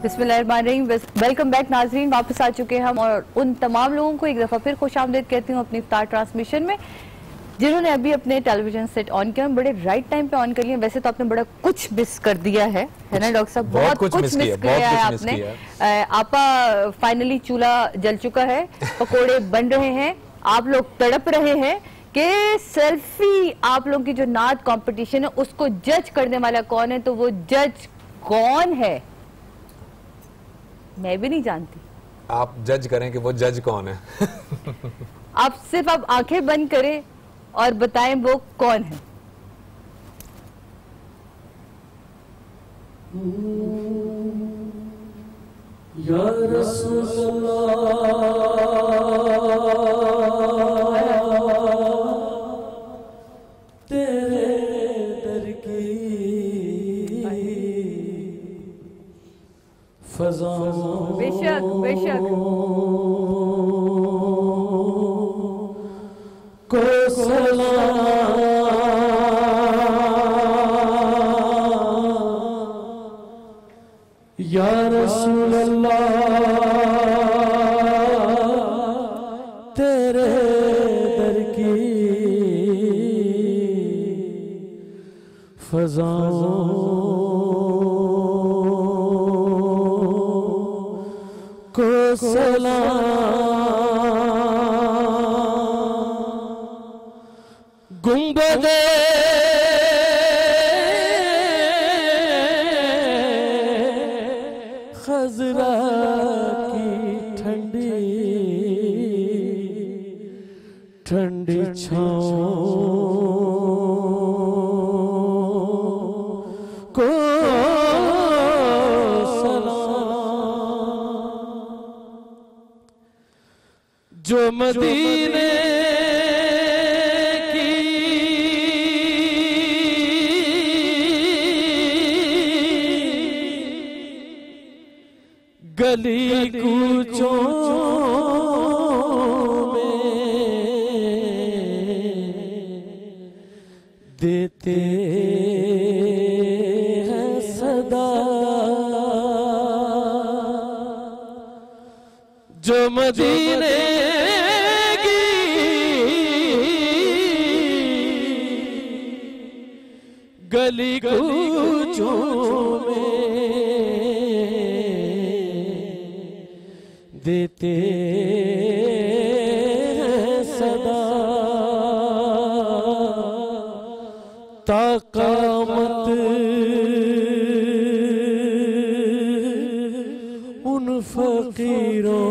बिस्मिल्लाहिर्रहमानिर्रहीम। Welcome back नाजरीन, वापस आ चुके हैं हम और उन तमाम लोगों को एक दफ़ा फिर खुशामदीद कहती हूँ अपनी इफ्तार ट्रांसमिशन में, जिन्होंने अभी अपने टेलीविजन सेट ऑन किया। बड़े राइट टाइम पे ऑन कर लिए। वैसे तो आपने बड़ा कुछ मिस कर दिया है ना डॉक्टर साहब? बहुत कुछ मिस किया है आपने। आपा फाइनली चूल्हा जल चुका है, पकोड़े बन रहे हैं, आप लोग तड़प रहे हैं कि सेल्फी आप लोगों की जो नात कंपटीशन है उसको जज करने वाला कौन है। तो वो जज कौन है मैं भी नहीं जानती। आप जज करें कि वो जज कौन है। आप सिर्फ आप आंखें बंद करें और बताएं वो कौन है। या रसूलल्लाह तेरे दर की फज़ाओं बेशक बेशक को सलाम या रसूल अल्लाह तेरे दर की फज़ाओं को सलाम। गुंबदे खज़रा की ठंडी ठंडी छाँव को सलाम। जो मदीने गली कूचों में देते हैं सदा। जो मदीने की गली कूचों में देते हैं सदा। ताक़ामत उन फ़कीरों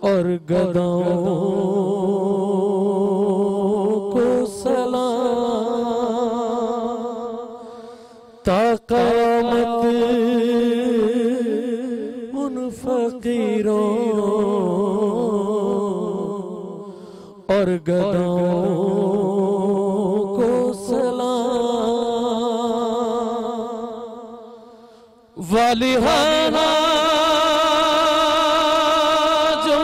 और गदाओं को सलाम। ताक़ामत फ़कीरों और गदाओं को सलाम। वालिहाना जो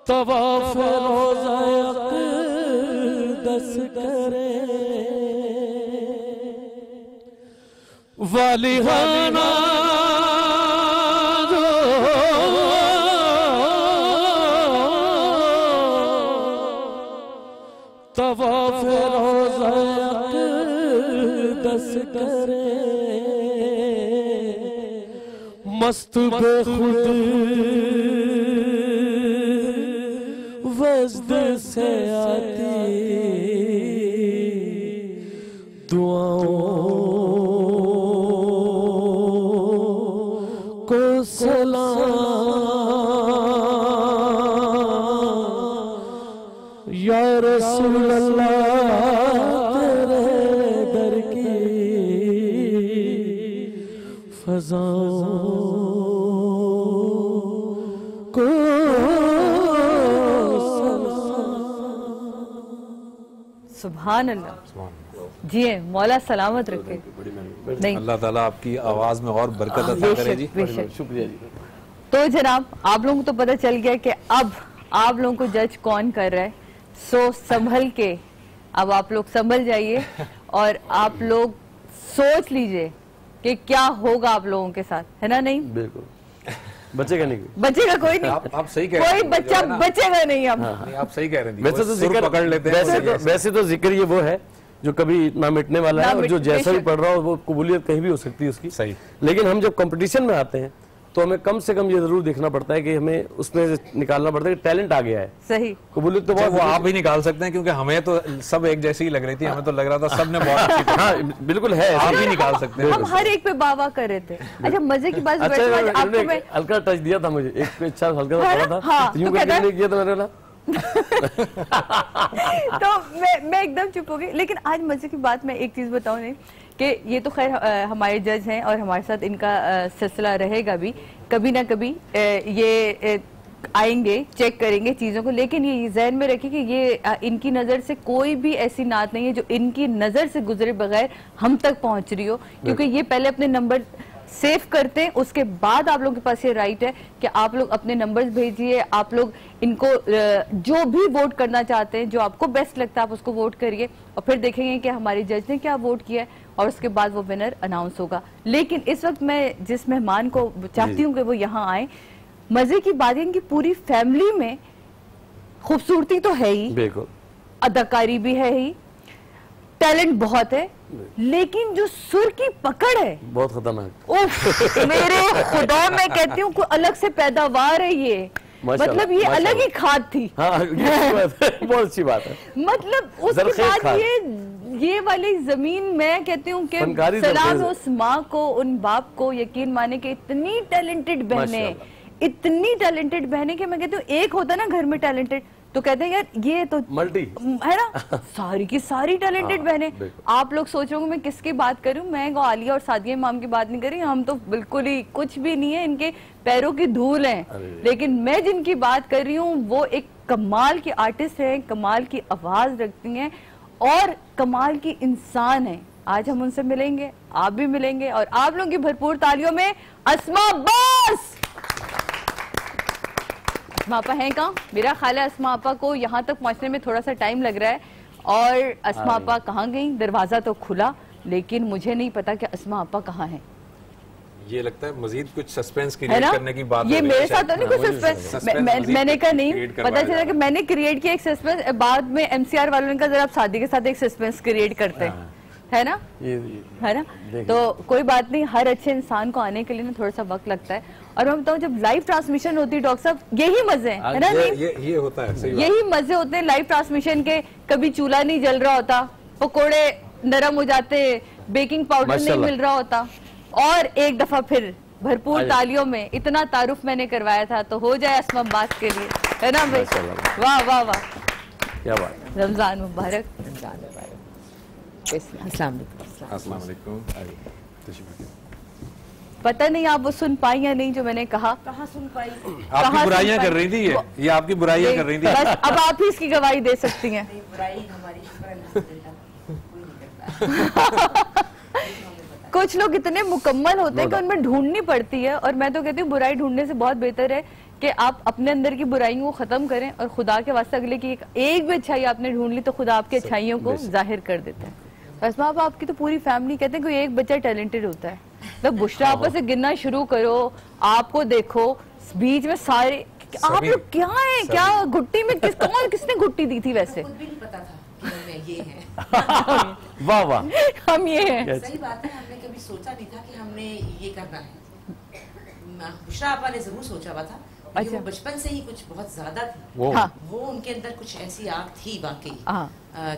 तवाफ़ रोज़ा अक़दस करे। वालिहाना जो तवाफ़ रोज़ा अक़दस करे। मस्त बेखुद वज़्द से आती दुआओं को सलाम। या रसूल अल्लाह तेरे दर की फज़ाओं को सलाम। सुभान अल्लाह। जी मौला सलामत रखे। नहीं अल्लाह ताला आपकी आवाज में और बरकत अता करे जी। शुक्रिया जी। तो जनाब आप लोगों को तो पता चल गया कि अब आप लोगों को जज कौन कर रहा है। सो संभल के अब आप लोग संभल जाइए और आप लोग सोच लीजिए कि क्या होगा आप लोगों के साथ, है ना? नहीं बिल्कुल बचेगा नहीं, बचेगा कोई नहीं। आप सही कह रहे हैं, कोई बच्चा बचेगा नहीं अब। नहीं, आप सही कह रहे हैं। वैसे तो जिक्र पकड़ लेते हैं, वैसे तो जिक्र ये वो है जो कभी ना मिटने वाला ना है, और जो जैसा भी बेशक। पढ़ रहा हो वो कबूलियत कहीं भी हो सकती है उसकी। सही। लेकिन हम जब कंपटीशन में आते हैं तो हमें कम से कम ये जरूर देखना पड़ता है कि हमें उसमें से निकालना पड़ता है कि टैलेंट आ गया है। सही। कबूलियत तो वो बहुत आप ही निकाल सकते हैं, क्योंकि हमें तो सब एक जैसी ही लग रही थी, हमें तो लग रहा था सबने बहुत अच्छी थी। हाँ बिल्कुल है, आप ही निकाल सकते हैं। हम हर एक पे वाह कर रहे थे। अच्छा मजे की बात अच्छा वैसे आज आपको इन्होंने मैं हल्का टच दिया था मुझे, एक अच्छा हल्का सा है पड़ा ना? था, हाँ, यूं तो कहता करके किया तो मैंने बोला तो मैं एकदम चुप हो गई। लेकिन आज मजे की बात मैं एक चीज बताऊं नहीं कि ये तो खैर हमारे जज हैं और हमारे साथ इनका सिलसिला रहेगा भी, कभी ना कभी ये आएंगे, चेक करेंगे चीजों को, लेकिन ये जहन में रखिए कि ये इनकी नजर से कोई भी ऐसी नात नहीं है जो इनकी नजर से गुजरे बगैर हम तक पहुंच रही हो, क्योंकि ये पहले अपने नंबर सेव करते हैं, उसके बाद आप लोगों के पास ये राइट है कि आप लोग अपने नंबर्स भेजिए, आप लोग इनको जो भी वोट करना चाहते हैं, जो आपको बेस्ट लगता है आप उसको वोट करिए, और फिर देखेंगे कि हमारे जज ने क्या वोट किया है, और उसके बाद वो विनर अनाउंस होगा। लेकिन इस वक्त मैं जिस मेहमान को चाहती हूँ कि वो यहाँ आए, मजे की बात है इनकी पूरी फैमिली में खूबसूरती तो है ही, बिल्कुल अदाकारी भी है ही, टैलेंट बहुत है, लेकिन जो सुर की पकड़ है बहुत खतरनाक। उफ, मेरे खुदा, मैं कहती हूँ कोई अलग से पैदावार है ये, मतलब ये अलग ही खाद थी। हाँ बहुत अच्छी बात है। मतलब उसके बाद ये वाली जमीन, मैं कहती हूँ कि सलाम उस माँ को, उन बाप को, यकीन माने कि इतनी टैलेंटेड बहने, इतनी टैलेंटेड बहने कि मैं कहती हूँ एक होता ना घर में टैलेंटेड तो कहते हैं यार ये तो मल्टी है ना, सारी की सारी टैलेंटेड बहने। आप लोग सोच रहे होंगे मैं किसकी बात करूं, मैं आलिया और सादिया इमाम की बात नहीं कर रही, हम तो बिल्कुल ही कुछ भी नहीं है, इनके पैरों की धूल हैं। लेकिन मैं जिनकी बात कर रही हूँ वो एक कमाल की आर्टिस्ट है, कमाल की आवाज रखती हैं और कमाल की इंसान है। आज हम उनसे मिलेंगे, आप भी मिलेंगे, और आप लोगों की भरपूर तालियों में अस्मा अब्बास। अस्मा आपा हैं कहाँ? मेरा ख्याल है अस्मा आपा को यहाँ तक पहुँचने में थोड़ा सा टाइम लग रहा है, और अस्मा आपा कहाँ गई? दरवाजा तो खुला, लेकिन मुझे नहीं पता कि अस्मा आपा कहाँ हैं। ये लगता है मजीद कुछ सस्पेंस क्रिएट करने की बात ये मेरे साथ तो नहीं कुछ सस्पेंस, मैंने कहा नहीं, पता चला कि मैंने क्रिएट किया एक सस्पेंस, बाद में एमसीआर वालों ने कहा जरा आप शादी के साथ एक सस्पेंस क्रिएट करते हैं, है ना? है ना? तो कोई बात नहीं, हर अच्छे इंसान को आने के लिए ना थोड़ा सा वक्त लगता है, और मैं बताऊं जब लाइव ट्रांसमिशन होती है डॉक्टर साहब, यही मजे हैं, है ना? ये होता है, सही यही मजे होते हैं लाइव ट्रांसमिशन के। कभी चूल्हा नहीं जल रहा होता, पकोड़े नरम हो जाते, बेकिंग पाउडर नहीं मिल रहा होता, और एक दफा फिर भरपूर तालियों में इतना तारुफ मैंने करवाया था, तो हो जाए अस्मा अब्बास के लिए, है ना भाई? वाह वाह वाह, क्या बात। रमजान मुबारक। अस्सलाम वालेकुम। पता नहीं आप वो सुन पाई या नहीं जो मैंने कहा? कहाँ सुन पाई? आपकी बुराइयां कर रही थी ये आपकी बुराइयां कर रही थी। बस अब आप ही इसकी गवाही दे सकती हैं। कुछ लोग इतने मुकम्मल होते हैं कि उनमें ढूंढनी पड़ती है, और मैं तो कहती हूँ बुराई ढूंढने से बहुत बेहतर है कि आप अपने अंदर की बुराइयों को खत्म करें, और खुदा के वास्ते अगले की एक भी अच्छाई आपने ढूंढ ली तो खुदा आपकी अच्छाइयों को जाहिर कर देता है। अस्मा आपकी तो पूरी फैमिली कहते हैं कोई एक बच्चा टैलेंटेड होता है, तो बुशरा आपस से गिनना शुरू करो, आपको देखो बीच में सारे, आप लोग क्या है, क्या घुट्टी में किसने घुट्टी दी थी? वैसे खुद भी नहीं पता था कि हम ये हैं। वाह वाह, हम ये हैं। सही बात है, हमने कभी सोचा नहीं था कि हमने ये करना है। बुशरा आपा ने जरूर सोचा हुआ था, अच्छा। वो बचपन से ही कुछ बहुत ज्यादा थी, हाँ। वो उनके अंदर कुछ ऐसी आग थी वाकई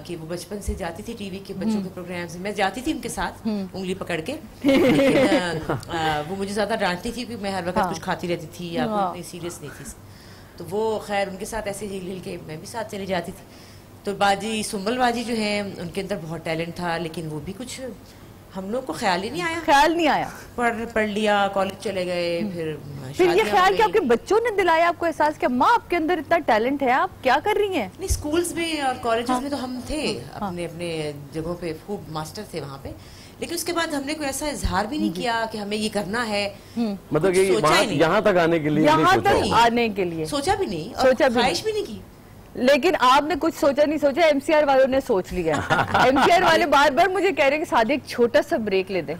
कि वो बचपन से जाती थी टीवी के बच्चों के प्रोग्राम्स में, मैं जाती थी उनके साथ उंगली पकड़ के, वो मुझे ज्यादा डांटती थी क्योंकि मैं हर वक्त कुछ खाती रहती थी या इतनी सीरियस नहीं थी, तो वो खैर उनके साथ ऐसे हिल हिल के मैं भी साथ चली जाती थी। तो बाजी सुम्बल बाजी जो है उनके अंदर बहुत टैलेंट था, लेकिन वो भी कुछ हम लोग को ख्याल ही नहीं आया, पढ़ लिया, कॉलेज चले गए, फिर ये ख्याल कि आपके बच्चों ने दिलाया आपको एहसास कि माँ आपके अंदर इतना टैलेंट है, आप क्या कर रही हैं? नहीं, स्कूल्स में और कॉलेजेस में तो हम थे, अपने अपने जगहों पे खूब मास्टर थे वहाँ पे, लेकिन उसके बाद हमने कोई ऐसा इजहार भी नहीं किया कि हमें ये करना है, मतलब यहाँ तक आने के लिए यहाँ तक आने के लिए सोचा भी नहीं और ख्वाहिश भी नहीं की। लेकिन आपने कुछ सोचा नहीं सोचा, एमसीआर वालों ने सोच लिया। एमसीआर वाले बार बार मुझे कह रहे हैं कि सादे एक छोटा सा ब्रेक ले दें,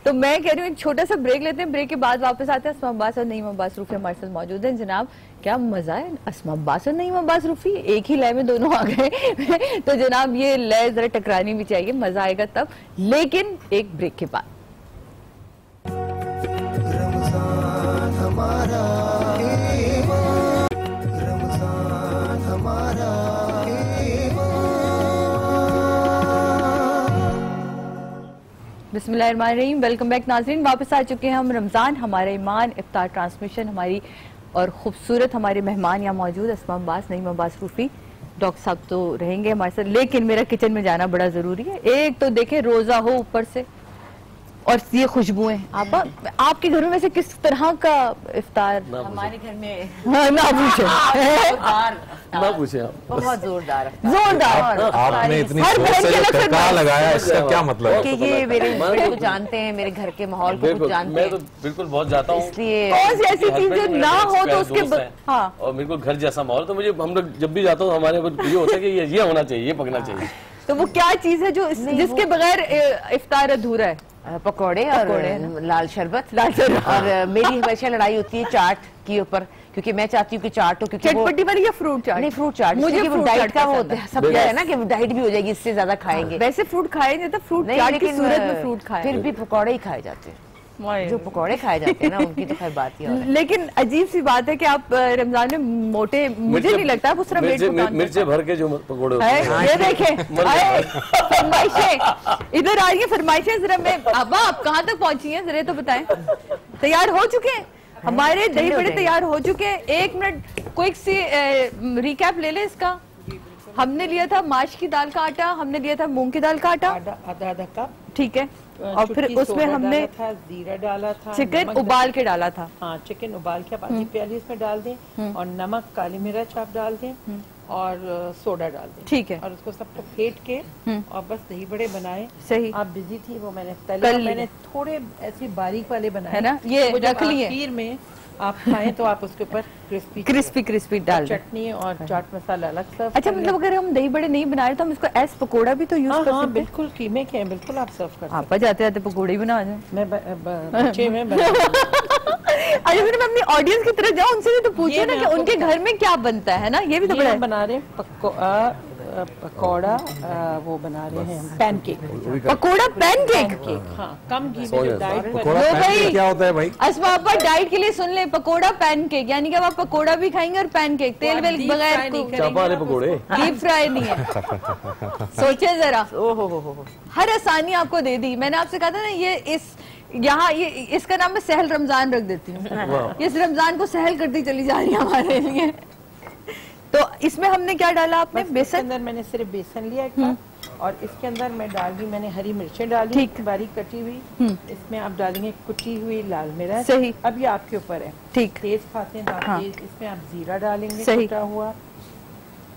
तो मैं कह रही हूँ एक छोटा सा ब्रेक लेते हैं, ब्रेक के बाद वापस आते हैं। अस्मा अब्बास और नईम अब्बास रूफी हमारे साथ मौजूद हैं। जनाब क्या मजा है, अस्मा अब्बास और नईम अब्बास रूफी एक ही लय में दोनों आ गए। तो जनाब ये लय जरा टकरानी भी चाहिए, मजा आएगा तब, लेकिन एक ब्रेक के बाद। रमजान हमारा बिस्मिल्लाहिर्रहमानिर्रहीम। वेलकम बैक नाज़रीन, वापस आ चुके हैं हम। रमज़ान हमारा ईमान इफ्तार ट्रांसमिशन हमारी, और खूबसूरत हमारे मेहमान यहाँ मौजूद, अस्मा अब्बास, नईम अब्बास रूफी। डॉक्टर साहब तो रहेंगे हमारे साथ, लेकिन मेरा किचन में जाना बड़ा जरूरी है। एक तो देखें रोजा हो ऊपर से, और ये खुशबुएं। आपके घर में वैसे किस तरह का इफ्तार? हमारे घर में ना पूछे, ना पूछे आप, बहुत जोरदार जोरदार। आपने इतनी तड़का लगाया, इसका क्या मतलब है? कि ये मेरे को जानते हैं, मेरे घर के माहौल को कुछ जानते मैं हैं, तो बिल्कुल बहुत जाता हूँ, इसलिए कौन सी ऐसी चीज जो ना हो तो उसके हाँ, और बिल्कुल घर जैसा माहौल। तो मुझे, हम लोग जब भी जाता हूँ हमारे ये होता है कि ये होना चाहिए, ये पकना चाहिए। तो वो क्या चीज है जो जिसके बगैर इफ्तार अधूरा है? पकौड़े और लाल शरबत। और मेरी हमेशा लड़ाई होती है चाट के ऊपर, क्योंकि मैं चाहती हूँ कि चाट हो, क्योंकि चटपटी वाली या फ्रूट चाट? नहीं, फ्रूट चाट। मुझे वो डाइट का वो सब क्या है ना कि डाइट भी हो जाएगी, इससे ज्यादा खाएंगे। वैसे फ्रूट खाए नहीं, तो फ्रूट चाट की सूरत में फ्रूट खाए, फिर भी पकौड़े ही खाए जाते हैं। जो पकौड़े खाए जाते हैं ना, उनकी तो खैर बात ही है। लेकिन अजीब सी बात है कि आप रमजान में मोटे, मुझे नहीं लगता आप उस तरह वेट को मिर्चे भर के जो पकौड़े, ये देखें फरमाइशें इधर आ रही है, फरमाइशें जरा। मैं अब आप कहाँ तक पहुंची हैं जरा तो बताएं। तैयार हो चुके हैं हमारे दही बड़े, तैयार हो चुके हैं। 1 मिनट क्विक सी रिकैप ले लें इसका। हमने लिया था माश की दाल का आटा, हमने लिया था मूंग की दाल का आटा आधा कप, ठीक है, और फिर उसमें हमने जीरा डाला था, चिकन उबाल के डाला था। हाँ, चिकन उबाल के आधी प्याली इसमें डाल दें, और नमक, काली मिर्च आप डाल दें, और सोडा डाल दें, ठीक है, और उसको सबको फेंट के और बस दही बड़े बनाए। सही, आप बिजी थी, वो मैंने तले, मैंने थोड़े ऐसे बारीक वाले बनाए है ना, ये रख लिए। खीर में आप खाएं तो आप उसके ऊपर क्रिस्पी डाल चटनी और चाट मसाला अलग सर्व। अच्छा, मतलब अगर हम दही बड़े नहीं बना रहे तो हम इसको एस पकोड़ा भी तो यूज कर सकते हैं? बिल्कुल, कीमे के हैं, बिल्कुल आप सर्व कर सकते हैं। आप जाते जाते पकोड़े बना जाए। मैं बच्चे में अच्छा, फिर मैं अपनी ऑडियंस की तरफ जाऊँ, उनसे भी तो पूछे ना कि उनके घर में क्या बनता है ना, ये भी तो बड़ा बना रहे हैं पकौड़ा, वो बना रहे हैं पैनकेक। पकोड़ा पैनकेक? हाँ, कम घी में डाइट क्या होता है भाई? अस्मा आप डाइट के लिए सुन ले, पकोड़ा पैनकेक यानी कि आप पकोड़ा भी खाएंगे और पैनकेक, तेल वेल बगैर पकोड़े, डीप फ्राई नहीं है। सोचे जरा, हर आसानी आपको दे दी। मैंने आपसे कहा था ना, ये यहाँ ये इसका नाम मैं सहल रमजान रख देती हूँ। इस रमजान को सहल करती चली जा रही है हमारे लिए। तो इसमें हमने क्या डाला आपने? बेसन? अंदर मैंने सिर्फ बेसन लिया एक बार, और इसके अंदर मैं डाल दी, मैंने हरी मिर्चें डाली, ठीक, बारीक कटी हुई। इसमें आप डालेंगे कुटी हुई लाल मिर्च। सही, अब ये आपके ऊपर है, ठीक, तेज खाते हैं तो आप तेज। इसमें आप जीरा डालेंगे, कुटा हुआ,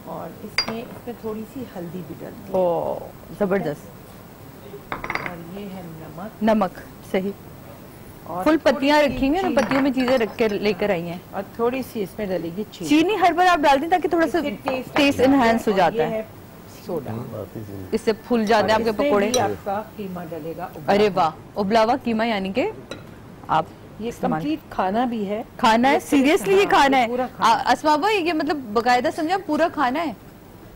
और इसमें थोड़ी सी हल्दी भी डालेंगे। ओह जबरदस्त। और ये है नमक, सही। और फुल पत्तियां रखी हुई है ना, पत्तियों में चीजें रख के लेकर आई हैं, और थोड़ी सी इसमें डालेगी चीनी। हर बार आप डाल दें ताकि थोड़ा सा टेस्ट एनहांस हो जाता है। सोडा, इससे फूल जाते हैं आपके पकोड़े। आपका कीमा डलेगा। अरे वाह, उबला हुआ कीमा, यानी कि आप ये कंप्लीट खाना भी है, खाना है, सीरियसली ये खाना है अस्मा भाई, ये मतलब बकायदा समझा पूरा खाना है।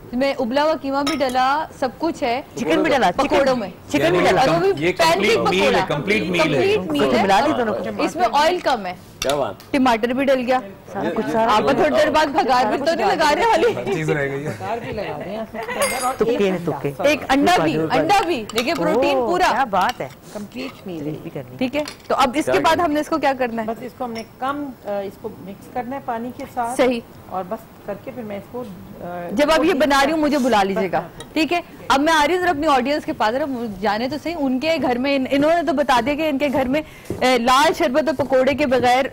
इसमें उबला हुआ कीमा भी डला, सब कुछ है, चिकन भी डला पकोड़ों में, चिकन भी डला, ये कंप्लीट मील है, कंप्लीट मील है। मिला दी दोनों। इसमें ऑयल कम है, क्या बात, टमाटर भी डल गया, सारा कुछ। आप थोड़ी देर बाद भगार भी तो नहीं लगा रहे वाली चीज रह गई है, एक अंडा भी देखिए, प्रोटीन पूरा, क्या बात है, कंप्लीट मील भी करनी। ठीक है, तो अब इसके बाद हमने इसको क्या करना है? बस इसको हमने इसको मिक्स करना है पानी के साथ, सही, और बस करके फिर मैं इसको जब आप ये बना रही हूँ मुझे बुला लीजिएगा, ठीक है। अब मैं आ रही हूँ अपनी ऑडियंस के पास, जाने तो सही, उनके घर में इन्होंने तो बता दिया कि इनके घर में लाल शरबत और पकोड़े के बगैर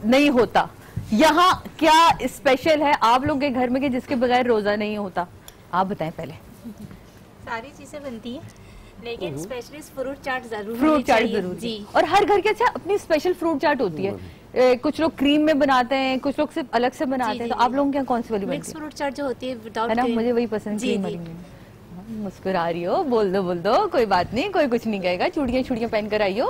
नहीं होता। यहाँ क्या स्पेशल है आप लोगों के घर में कि जिसके बगैर रोजा नहीं होता? आप बताएं पहले। सारी चीजें बनती हैं, लेकिन स्पेशली फ्रूट चाट जरूर, फ्रूट चाट जरूर जी। और हर घर के अच्छा अपनी स्पेशल फ्रूट चाट होती है। कुछ लोग क्रीम में बनाते हैं, कुछ लोग सिर्फ अलग से बनाते हैं, तो आप लोगों के यहाँ कौन सी वाली बनती मिक्स फ्रूट चाट जो होती है विदाउट है ना? मुझे वही पसंद जी, है। मुस्कुरा रही हो, बोल दो, कोई बात नहीं, कोई कुछ नहीं कहेगा। चूड़ियां पहन कर आई हो।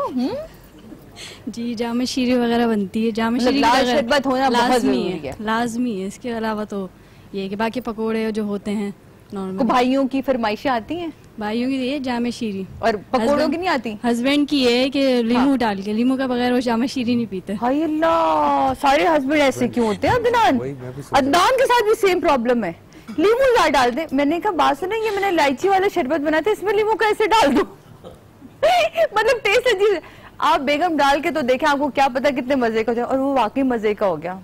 जी, जामे शीरी वगैरह बनती है। जामे शीरी लाल शरबत होना बहुत जरूरी है, लाजमी है। इसके अलावा तो ये कि बाकी पकोड़े जो होते हैं नॉर्मल। भाइयों की फरमाइशें आती हैं? भाइयों की ये जामे शीरी, और पकोड़ों की नहीं आती? हस्बैंड की है कि लीमू डाल के, लीमू का बगैर वो जामे शीरी नहीं पीते। हाय अल्लाह, सारे हस्बैंड ऐसे क्यों होते हैं? अदनान के साथ भी सेम प्रॉब्लम है, लीमू ला डाल दे। मैंने कहा बात सुनो, ये मैंने इलायची वाला शरबत बनाया था, इसमें लीमू कैसे डाल दूं? मतलब टेस्ट अजीब। आप बेगम डाल के तो देखें, आपको क्या पता कितने मजे का हो जाए, और वो वाकई मजे का हो गया।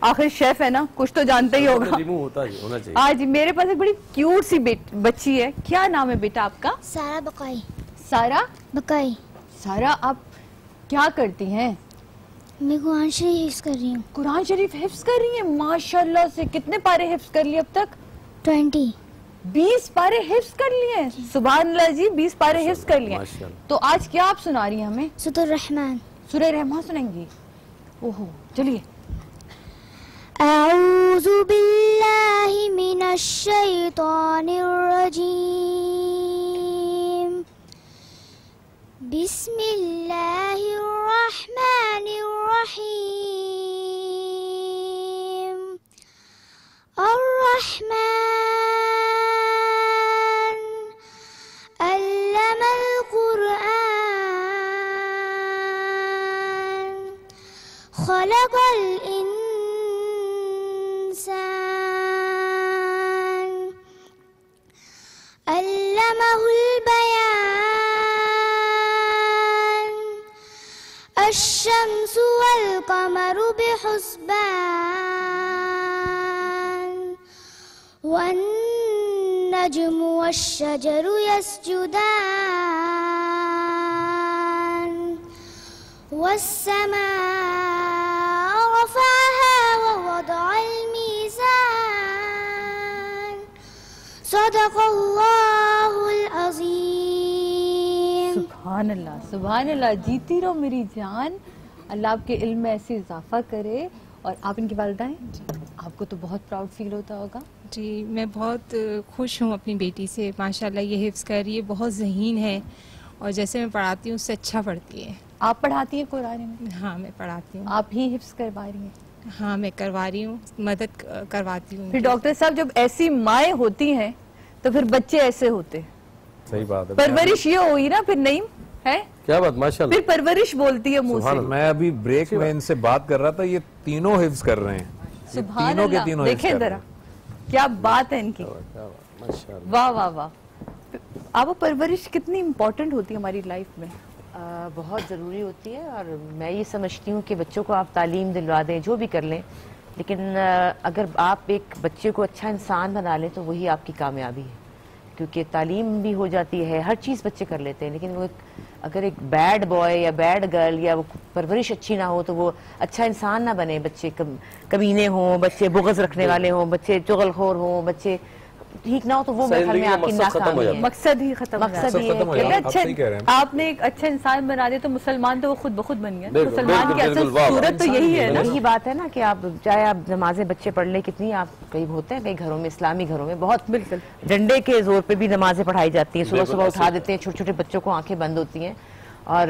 आखिर शेफ है ना, कुछ तो जानते ही होगा। लीमू होता है, होना चाहिए। आज मेरे पास एक बड़ी क्यूट सी बच्ची है। क्या नाम है बेटा आपका? सारा बकाई। सारा बकाई। सारा, आप क्या करती हैं? मैं कुरान शरीफ हिफ्ज कर रही हूँ। कुरान शरीफ हिफ्ज कर रही हैं? माशाल्लाह से। कितने पारे हिफ्ज कर लिए अब तक? 20 पारे हिफ्ज कर लिए। सुभान अल्लाह जी, 20 पारे हिफ्ज कर लिए। तो आज क्या आप सुना रही हैं हमें? सूरह रहमान। सूरह रहमान सुनाएंगी? ओहो, चलिए। अऊज़ु बिल्लाहि मिनश शैतानिर रजीम। बिस्मिल्लाहिर रहमानिर रहीम। अर्रहमान अल्लमल कुरआन खलक़ल इंसान अल्लमहुल बयान अश-शम्सु वल क़मरु बिहुस्बान वन-नज्मु वश-शजरु यस्जुदान वस-समाअ रफ़अहा व वदअल मीज़ान सदक़ल्लाहुल अज़ीम। सुभान अल्लाह, सुभान अल्लाह। जीती रहो मेरी जान, अल्लाह आपके इल्म में ऐसे इजाफा करे। और आप इनकी वालिदा हैं, आपको तो बहुत प्राउड फील होता होगा। जी, मैं बहुत खुश हूँ अपनी बेटी से। माशाल्लाह ये हिफ्ज़ कर रही है, बहुत ज़हीन है, और जैसे मैं पढ़ाती हूँ उससे अच्छा पढ़ती है। आप पढ़ाती हैं कुरान में? हाँ, मैं पढ़ाती हूँ। आप ही हिफ्ज़ करवा रही हैं? हाँ, मैं करवा रही हूँ, मदद करवाती हूँ। फिर डॉक्टर साहब, जब ऐसी माएँ होती हैं तो फिर बच्चे ऐसे होते। सही बात है। परवरिश ये हुई ना फिर, नहीं है? क्या बात, माशाल्लाह। फिर परवरिश बोलती है मुंह से। मैं अभी ब्रेक में इनसे बात कर रहा था, ये तीनों हिफ्ज कर रहे हैं। सुभान तीनों के अल्लाह। तीनों देखें जरा क्या बात है इनकी। वाह वाह वाह। आप परवरिश कितनी इम्पोर्टेंट होती है हमारी लाइफ में? बहुत ज़रूरी होती है, और मैं ये समझती हूँ कि बच्चों को आप तालीम दिलवा दें, जो भी कर लें, लेकिन अगर आप एक बच्चे को अच्छा इंसान बना लें तो वही आपकी कामयाबी है। क्योंकि तालीम भी हो जाती है, हर चीज़ बच्चे कर लेते हैं, लेकिन वो अगर एक बैड बॉय या बैड गर्ल या वो परवरिश अच्छी ना हो तो वो अच्छा इंसान ना बने। बच्चे कमीने हों, बच्चे बुग़्ज़ रखने वाले हों, बच्चे चुगलखोर हों, बच्चे ठीक ना हो तो वो मेरे ख्याल में आपकी नाकामी है। मकसद ही खत्म हो जाता है। अच्छा, आपने एक अच्छा इंसान बना दिया तो मुसलमान तो वो खुद ब खुद बन गया। मुसलमान की असल सूरत तो यही है ना। यही बात है ना कि आप चाहे आप नमाजें बच्चे पढ़ ले, कितनी आप कई होते हैं कई घरों में, इस्लामी घरों में बहुत बिल्कुल डंडे के जोर पे भी नमाजें पढ़ाई जाती हैं। सुबह सुबह उठा देते हैं छोटे छोटे बच्चों को, आंखें बंद होती हैं। और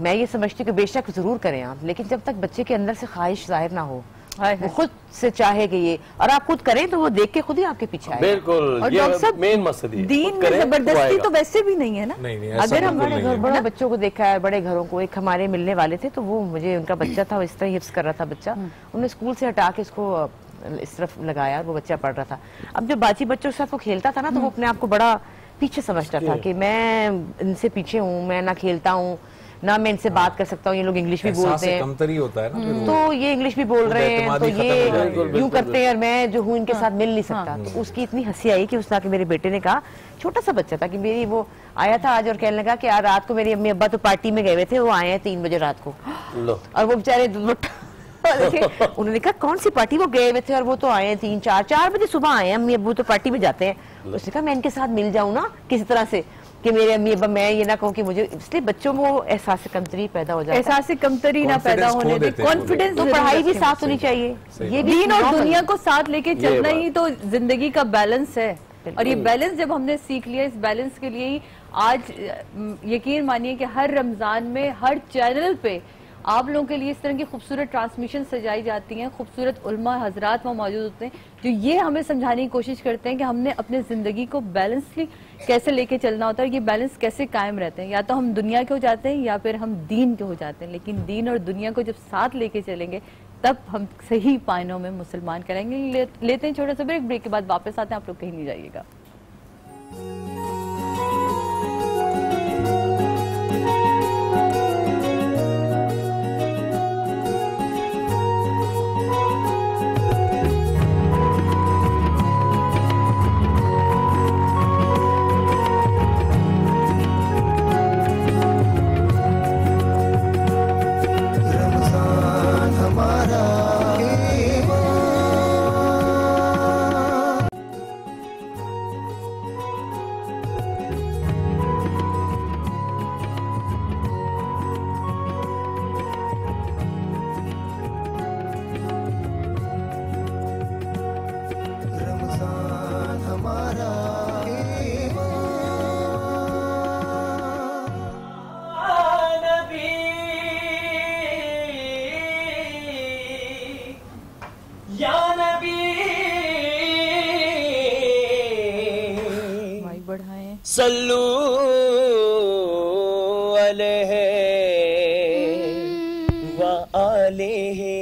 मैं ये समझती हूँ कि बेशक जरूर करें आप, लेकिन जब तक बच्चे के अंदर से ख्वाहिश जाहिर ना हो, वो खुद से चाहे कि ये, और आप खुद करें तो वो देख के खुद ही आपके पीछे आएगा। बिल्कुल, और डॉक्टर साहब मेन मकसद है दीन में जबरदस्ती तो वैसे भी नहीं है ना। नहीं, अगर हमारे घर बड़े बच्चों को देखा है, बड़े घरों को, एक हमारे मिलने वाले थे तो वो मुझे उनका बच्चा था, इस तरह हिफ्ज़ कर रहा था बच्चा, उन्होंने स्कूल से हटा के इसको इस तरफ लगाया, वो बच्चा पढ़ रहा था। अब जब बाकी बच्चों के साथ वो खेलता था ना तो वो अपने आप को बड़ा पीछे समझता था कि मैं इनसे पीछे हूँ, मैं ना खेलता हूँ ना मैं इनसे बात कर सकता हूँ, ये लोग इंग्लिश भी बोलते हैं, कमतरी होता है ना, तो ये इंग्लिश भी बोल रहे हैं तो ये यूं करते हैं और मैं जो हूँ इनके साथ मिल नहीं सकता। तो उसकी इतनी हंसी आई कि उसने आके मेरे बेटे ने कहा, छोटा सा बच्चा था, कि मेरी वो आया था आज और कहने लगा कि यार रात को मेरी अम्मी अब्बा तो पार्टी में गए हुए थे, वो आए हैं 3 बजे रात को, और वो बेचारे उन्होंने कहा कौन सी पार्टी? वो गए हुए थे और वो तो आए हैं 3-4 बजे सुबह आए हैं, अम्मी अब्बू तो पार्टी में जाते हैं। उसने कहा मैं इनके साथ मिल जाऊं ना किसी तरह से, कि मेरे अम्मी अब्बा, मैं ये ना कहूँ कि मुझे, इसलिए बच्चों में वो एहसास कमतरी पैदा हो जाता है। एहसास कमतरी ना पैदा होने दे, कॉन्फिडेंस। तो पढ़ाई भी साथ होनी चाहिए, ये दीन और दुनिया को साथ लेके चलना ही तो जिंदगी का बैलेंस है। और ये बैलेंस जब हमने सीख लिया, इस बैलेंस के लिए ही आज यकीन मानिए कि हर रमजान में हर चैनल पे आप लोगों के लिए इस तरह की खूबसूरत ट्रांसमिशन सजाई जाती हैं, खूबसूरत उलमा हजरात वहाँ मौजूद होते हैं जो ये हमें समझाने की कोशिश करते हैं कि हमने अपने जिंदगी को बैलेंसली कैसे लेके चलना होता है, ये बैलेंस कैसे कायम रहते हैं। या तो हम दुनिया के हो जाते हैं या फिर हम दीन के हो जाते हैं, लेकिन दीन और दुनिया को जब साथ लेके चलेंगे तब हम सही पायनों में मुसलमान करेंगे। लेते हैं छोटा सा ब्रेक के बाद वापस आते हैं, आप लोग कहीं नहीं जाइएगा। सल्लू अलैहि व आलिहि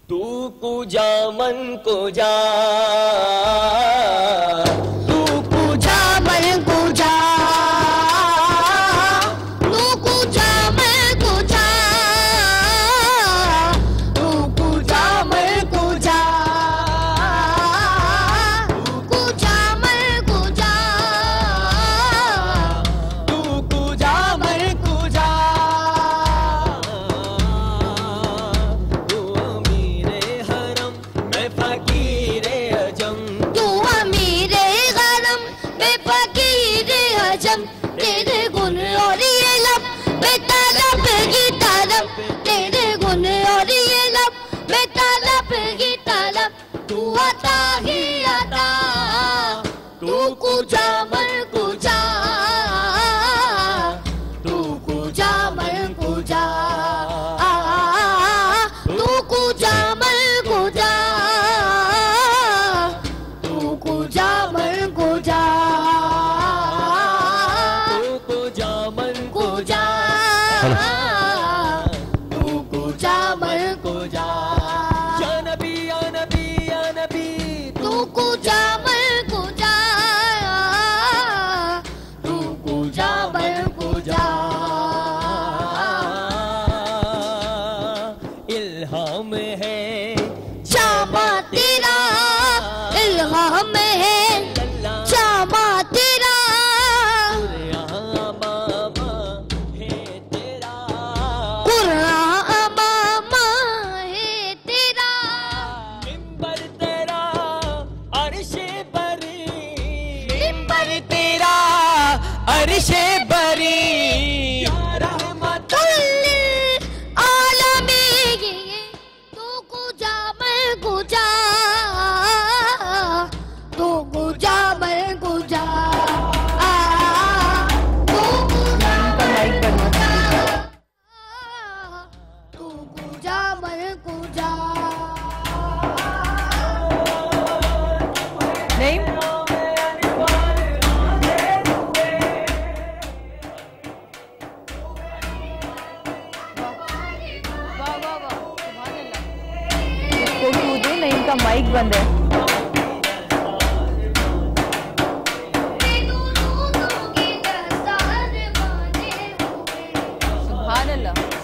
तू पूजा मन को जा, तू पूजा मन को जा, तू पूजा मन को जा, तू पूजा मन को जा, तेरे गुण और ये लब बेतालब की तालब, तेरे गुण और ये लब बेतालब की तालब, तू आता ही आता, तू कुजा मन कुजा, तू कुजा मन कुजा, तू कुजा मन कुजा, तू कुजा मन कुजा, तू कुजा मन कुजा, या नबी या नबी या नबी, तू कुजा मन कुजा, तू कुजा मन कुजा, इल्हाम है शामा तेरा, इल्हाम है शामा तेरा, अरशे बरी रहमतुल आलमीन, तू कुजा मैं कुजा, तू कुजा मैं कुजा, तू कुजा मैं कुजा, नहीं का माइक बंद है। सुभान अल्लाह।